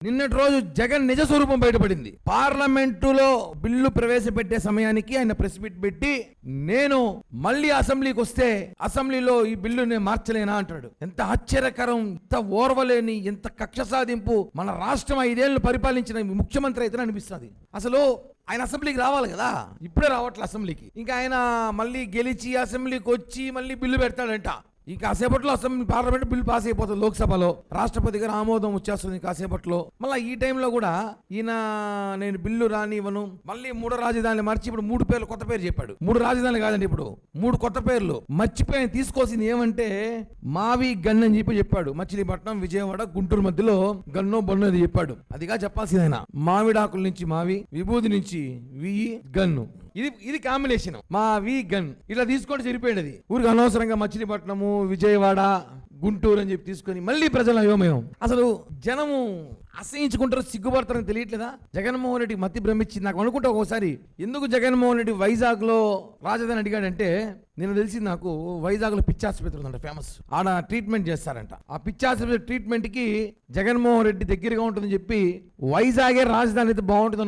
నిన్నటి రోజు జగన్ నిజ స్వరూపం బయటపడింది. పార్లమెంటులో బిల్లు ప్రవేశపెట్టే సమయానికి ఆయన ప్రెస్ మీట్ పెట్టి నేను మళ్ళీ అసెంబ్లీకి వస్తే అసెంబ్లీలో ఈ బిల్లు నేను మార్చలేనా అంటాడు. ఎంత ఆశ్చర్యకరం, ఎంత ఓర్వలేని, ఎంత కక్ష సాధింపు. మన రాష్ట్రం 5 ఏళ్లు పరిపాలించిన ముఖ్యమంత్రి అయితే అనిపిస్తుంది. అసలు ఆయన అసెంబ్లీకి రావాలి కదా, ఇప్పుడే రావట్లే అసెంబ్లీకి. ఇంకా ఆయన మళ్ళీ గెలిచి అసెంబ్లీకి వచ్చి మళ్ళీ బిల్లు పెడతాడంట. ఈ కాసేపట్లో అసెంబ్లీ పార్లమెంట్ బిల్ పాస్ అయిపోతుంది. లోక్సభలో రాష్ట్రపతి గారు ఆమోదం వచ్చేస్తుంది కాసేపట్లో. మళ్ళీ ఈ టైంలో కూడా ఈయన నేను బిల్లు రానివ్వను, మళ్ళీ 3 రాజధానులు మార్చి ఇప్పుడు 3 పేర్లు కొత్త పేరు చెప్పాడు. 3 రాజధానులు కాదండి, ఇప్పుడు 3 కొత్త పేర్లు మర్చిపోయి తీసుకోవాల్సింది ఏమంటే మావి గన్ అని చెప్పాడు. మచిలీపట్నం, విజయవాడ, గుంటూరు మధ్యలో గన్నో బొన్నో అది చెప్పాడు. అదిగా చెప్పాల్సింది ఆయన. మామిడాకుల నుంచి మావి, విభూది నుంచి గన్ను. ఇది కాంబినేషన్. మా వి గన్ ఇలా తీసుకొని సరిపోయింది. అది ఊరికి అనవసరంగా మచిలీపట్నము, విజయవాడ, గుంటూరు అని చెప్పి తీసుకొని మళ్ళీ ప్రజల అయోమయం. అసలు జనము అసహించుకుంటారు, సిగ్గుపడతారని తెలియట్లేదా? జగన్మోహన్ రెడ్డి మతి భ్రమించింది. నాకు అనుకుంటా ఒకసారి ఎందుకు జగన్మోహన్ రెడ్డి వైజాగ్ లో రాజధాని అడిగాడంటే, నేను తెలిసింది నాకు వైజాగ్ లో పిచ్చి ఆసుపత్రి ఉందంట, ఫేమస్. ఆడ ట్రీట్మెంట్ చేస్తారంట. ఆ పిచ్చి ఆసుపత్రి ట్రీట్మెంట్ కి జగన్మోహన్ రెడ్డి దగ్గరగా ఉంటుందని చెప్పి వైజాగే రాజధాని అయితే బాగుంటుంది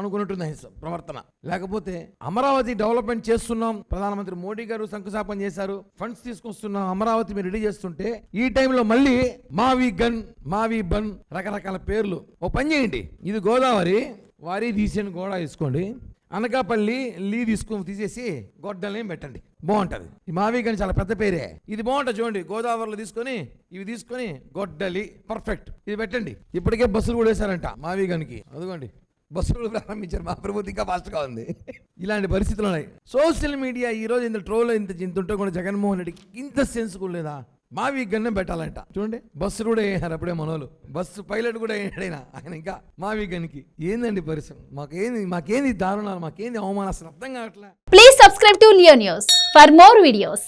అనుకున్నట్టుంది ప్రవర్తన. లేకపోతే అమరావతి డెవలప్మెంట్ చేస్తున్నాం, ప్రధానమంత్రి మోడీ గారు శంకుస్థాపన చేశారు, ఫండ్స్ తీసుకొస్తున్నాం, అమరావతి మీరు రెడీ చేస్తుంటే ఈ టైంలో మళ్ళీ మావి గన్, మావి బన్, రకరకాల పేర్లు. ఓ పని చేయండి, ఇది గోదావరి, వారి తీసేని గోడ తీసుకోండి, అనకాపల్లి తీసేసి గొడ్డల్ని పెట్టండి, బాగుంటది. ఈ మావి గని చాలా పెద్ద పేరే, ఇది బాగుంటుంది చూడండి. గోదావరిలో ఇవి తీసుకొని గొడ్డలి, పర్ఫెక్ట్, ఇది పెట్టండి. ఇప్పటికే బస్సులు కూడా వేశారంట మావి గనికి. అదిగోండి బస్సులు ప్రారంభించారు. మా ప్రభుత్వం ఇంకా ఫాస్ట్గా ఉంది. ఇలాంటి పరిస్థితులు ఉన్నాయి. సోషల్ మీడియా ఈ రోజు ఇంత ట్రోల్ ఇంత ఉంటే కూడా జగన్మోహన్ రెడ్డికి ఇంత సెన్స్ కూడా లేదా? మావి గన్నే పెట్టాలంట. చూడండి బస్సు కూడా వేయారు అప్పుడే మనోళ్ళు, బస్సు పైలట్ కూడా వేయడైనా ఆయన ఇంకా మావి గన్కి. ఏందండి పరిశ్రమ? మాకేంది దారుణాలు, మాకేంది అవమానం, అసలు అర్థం కావట్లే. Please subscribe to Leo news for more videos.